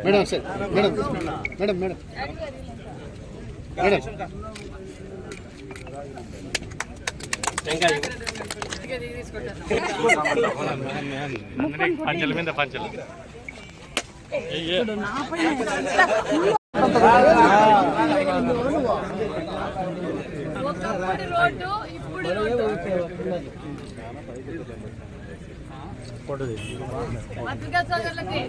Madam sir madam madam madam madam పంచల మీద పంచలు పత్రికా సోదరులకి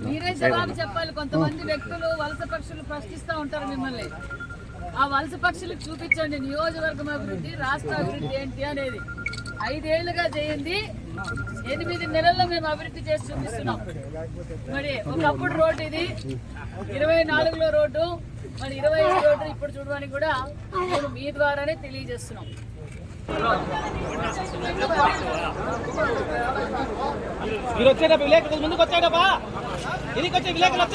మీరే జవాబు చెప్పాలి. కొంతమంది వ్యక్తులు వలస పక్షులు ప్రశ్నిస్తూ ఉంటారు మిమ్మల్ని. ఆ వలస పక్షులకు చూపించండి నియోజకవర్గం అభివృద్ధి, రాష్ట్ర అభివృద్ధి ఏంటి అనేది. 5 ఏళ్లుగా చేయండి, 8 నెలల్లో మేము అభివృద్ధి చేసి చూపిస్తున్నాం. మరి ఒకప్పుడు రోడ్డు ఇది, 24లో రోడ్డు, మరి 25 రోడ్డు ఇప్పుడు చూడడానికి కూడా మేము మీ ద్వారానే తెలియజేస్తున్నాం. మీరు వచ్చేటప్పుడు విలేకరులు ముందుకు వచ్చేటప్పా ఇదికి వచ్చే విలేకరులు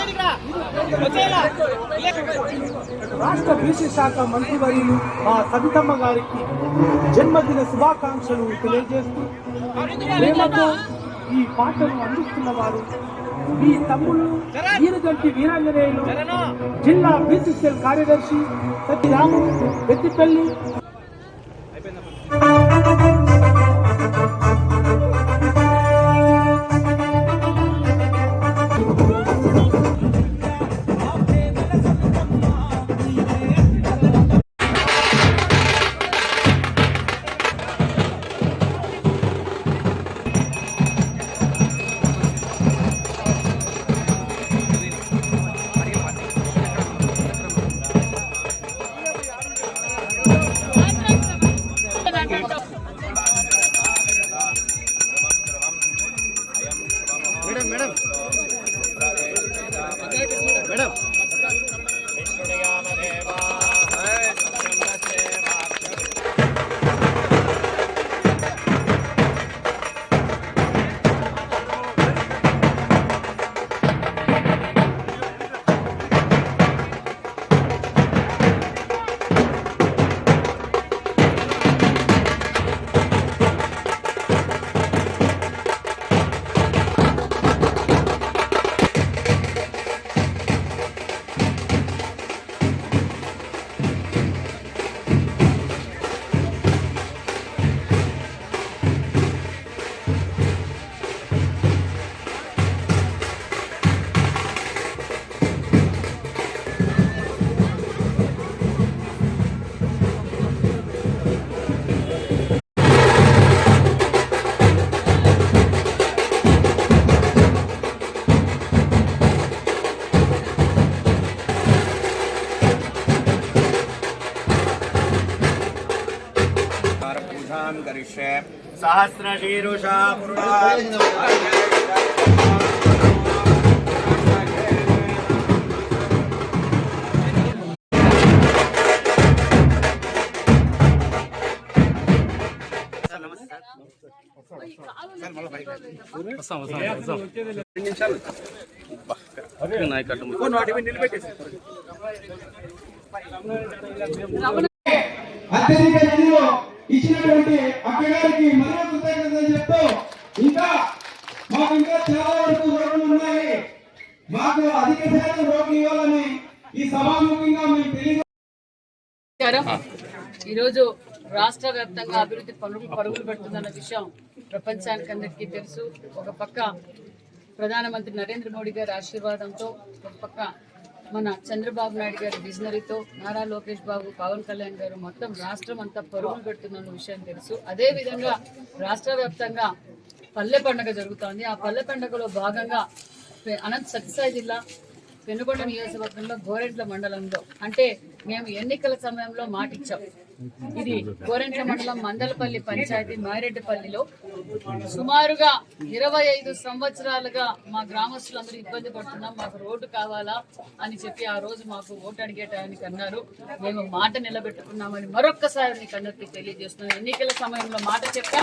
రాష్ట్ర బీసీ శాఖ మంత్రివర్యులు మా సవితమ్మ గారికి జన్మదిన శుభాకాంక్షలు తెలియజేస్తూ ప్రేమతో ఈ పాటను అందిస్తున్న వారు మీ తమ్ముళ్ళు వీరగంటి వీరాంజనేయులు, జిల్లా బీసీసీఎల్ కార్యదర్శి సత్యరాము పెద్దిపల్లి. सहस्रशीरुषा ఇచ్చినటువంటి అక్కగారికి మరో కృతజ్ఞతలు చెప్తూ ఇంకా మాకు ఇంకా చాలా వరకు రోడ్లు ఉన్నాయి, మాకు అధిక శాతం రోడ్లు ఇవ్వాలని ఈ సభాముఖంగా మేము తెలియజేస్తున్నాం. ఈరోజు రాష్ట్ర వ్యాప్తంగా అభివృద్ధి పరుగులు పెడుతుందన్న విషయం ప్రపంచానికి అందరికీ తెలుసు. ఒక పక్క ప్రధానమంత్రి నరేంద్ర మోడీ గారి ఆశీర్వాదంతో, ఒక పక్క మన చంద్రబాబు నాయుడు గారి విజనరీతో, నారా లోకేష్ బాబు, పవన్ కళ్యాణ్ గారు మొత్తం రాష్ట్రం అంతా పరుగులు పెడుతున్న విషయం తెలుసు. అదే విధంగా రాష్ట్ర వ్యాప్తంగా పల్లె పండుగ జరుగుతోంది. ఆ పల్లె పండుగలో భాగంగా అనంత సత్యసాయి జిల్లా పెనుగొండ నియోజకవర్గంలో గోరెంట్ల మండలంలో, అంటే మేము ఎన్నికల సమయంలో మాటిచ్చాం, ఇది గోరెంట్ల మండలం మందలపల్లి పంచాయతీ మారెడ్డిపల్లిలో సుమారుగా 25 సంవత్సరాలుగా మా గ్రామస్తులందరూ ఇబ్బంది పడుతున్నాం, మాకు రోడ్డు కావాలా అని చెప్పి ఆ రోజు మాకు ఓటు అడిగేటానికి అన్నారు. మేము మాట నిలబెట్టుకున్నామని మరొక్కసారి మీకు అందరికీ తెలియజేస్తున్నాం. ఎన్నికల సమయంలో మాట చెప్పా,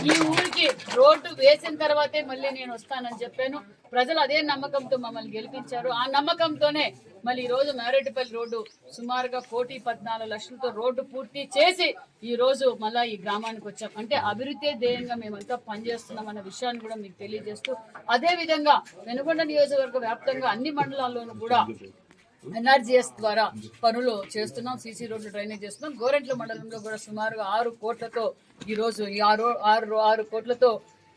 ఈ ఊరికి రోడ్డు వేసిన తర్వాతే మళ్ళీ నేను వస్తానని చెప్పాను. ప్రజలు అదే నమ్మకంతో మమ్మల్ని గెలిపించారు. ఆ నమ్మకంతోనే మళ్ళీ ఈ రోజు మేరేటిపల్లి రోడ్డు సుమారుగా 1,14,00,000తో రోడ్డు పూర్తి చేసి ఈ రోజు మళ్ళా ఈ గ్రామానికి వచ్చాం. అంటే అభివృద్ధి ధ్యేయంగా మేమంతా పనిచేస్తున్నాం అన్న విషయాన్ని కూడా మీకు తెలియజేస్తూ, అదే విధంగా వెనుకొండ నియోజకవర్గ వ్యాప్తంగా అన్ని మండలాల్లోనూ కూడా ఎన్ఆర్జీఎస్ ద్వారా పనులు చేస్తున్నాం. సీసీ రోడ్లు డ్రైనేజ్ చేస్తున్నాం. గోరెంట్ల మండలంలో కూడా సుమారుగా 6 కోట్లతో ఈ రోజు ఈ 6 కోట్లతో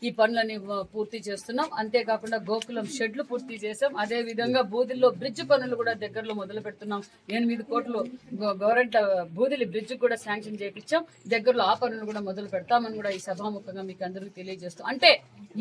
ఈ పనులని పూర్తి చేస్తున్నాం. అంతేకాకుండా గోకులం షెడ్లు పూర్తి చేసాం. అదే విధంగా బూదిల్లో బ్రిడ్జ్ పనులు కూడా దగ్గరలో మొదలు పెడుతున్నాం. 8 కోట్లు గవర్నమెంట్ బూదిలి బ్రిడ్జ్ కూడా శాంక్షన్ చేయించాం. దగ్గరలో ఆ పనులు కూడా మొదలు పెడతామని కూడా ఈ సభాముఖంగా మీకు అందరికీ తెలియజేస్తాం. అంటే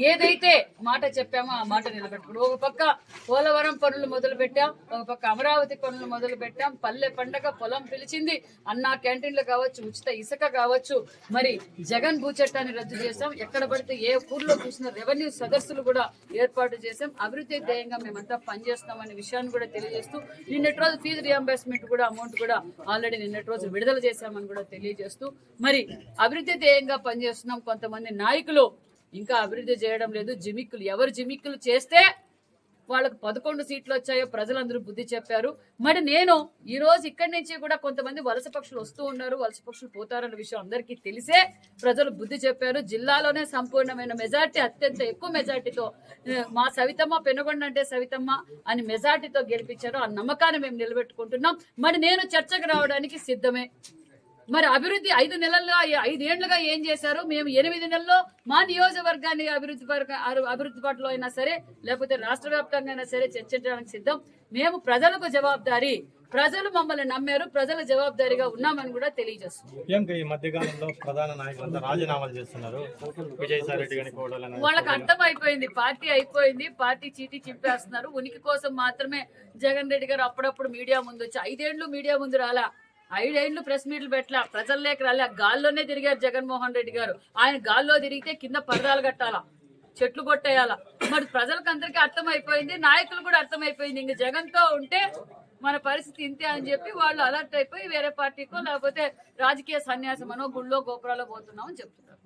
ఏదైతే మాట చెప్పామో ఆ మాట నిలబెట్టుకున్నాం. ఒక పక్క పోలవరం పనులు మొదలు పెట్టాం, ఒక పక్క అమరావతి పనులు మొదలు పెట్టాం. పల్లె పండగ పొలం పిలిచింది, అన్నా క్యాంటీన్లు కావచ్చు, ఉచిత ఇసుక కావచ్చు, మరి జగన్ భూ చట్టాన్ని రద్దు చేసాం. ఎక్కడ పడితే ఏ ఊర్లో చూసిన రెవెన్యూ సదస్సులు కూడా ఏర్పాటు చేసాం. అభివృద్ధి ధ్యేయంగా మేమంతా పనిచేస్తామనే విషయాన్ని కూడా తెలియజేస్తూ, నిన్నటి రోజు ఫీజు రియంబర్స్మెంట్ కూడా అమౌంట్ కూడా ఆల్రెడీ నిన్నటి రోజు విడుదల చేశామని కూడా తెలియజేస్తూ, మరి అభివృద్ధి ధ్యేయంగా పనిచేస్తున్నాం. కొంతమంది నాయకులు ఇంకా అభివృద్ధి చేయడం లేదు. జిమిక్కులు, ఎవరు జిమిక్కులు చేస్తే వాళ్ళకు 11 సీట్లు వచ్చాయో ప్రజలందరూ బుద్ధి చెప్పారు. మరి నేను ఈ రోజు ఇక్కడి నుంచి కూడా కొంతమంది వలస పక్షులు వస్తూ ఉన్నారు, వలస పక్షులు పోతారన్న విషయం అందరికీ తెలిసే ప్రజలు బుద్ధి చెప్పారు. జిల్లాలోనే సంపూర్ణమైన మెజార్టీ, అత్యంత ఎక్కువ మెజార్టీతో మా సవితమ్మ, పెనుగొండ అంటే సవితమ్మ అని మెజార్టీతో గెలిపించారు. ఆ నమ్మకాన్ని మేము నిలబెట్టుకుంటున్నాం. మరి నేను చర్చకు రావడానికి సిద్ధమే. మరి అభివృద్ధి 5 ఏళ్లుగా ఏం చేశారు? మేము 8 నెలల్లో మా నియోజకవర్గాన్ని అభివృద్ధి పట్ల అయినా సరే, లేకపోతే రాష్ట్ర వ్యాప్తంగా అయినా సరే చర్చించడానికి సిద్ధం. మేము ప్రజలకు జవాబుదారీ, ప్రజలు మమ్మల్ని నమ్మారు, ప్రజల జవాబుదారీగా ఉన్నామని కూడా తెలియజేస్తున్నాం. ఈ మధ్యకాలంలో ప్రధాన నాయకులంతా రాజీనామాలు చేస్తున్నారు. విజయసాయి రెడ్డి గారి కోడలు వాళ్ళకి అర్థం అయిపోయింది, పార్టీ అయిపోయింది, పార్టీ చీటీ చింపేస్తున్నారు. ఉనికి కోసం మాత్రమే జగన్ రెడ్డి గారు అప్పుడప్పుడు మీడియా ముందు వచ్చి 5 ఏళ్లు మీడియా ముందు రాలా, 5 ఏళ్లు ప్రెస్ మీట్లు పెట్టలా, ప్రజల్లోకి రాలే, గాల్లోనే తిరిగారు జగన్మోహన్ రెడ్డి గారు. ఆయన గాల్లో తిరిగితే కింద పరదాలు కట్టాలా, చెట్లు కొట్టేయాలా. మరి ప్రజలకు అందరికీ అర్థమైపోయింది, నాయకులు కూడా అర్థమైపోయింది. ఇంక జగన్ తో ఉంటే మన పరిస్థితి ఇంతే అని చెప్పి వాళ్ళు అలర్ట్ అయిపోయి వేరే పార్టీకో లేకపోతే రాజకీయ సన్యాసమనో గుళ్ళో గోపురాలో పోతున్నామని చెప్తున్నారు.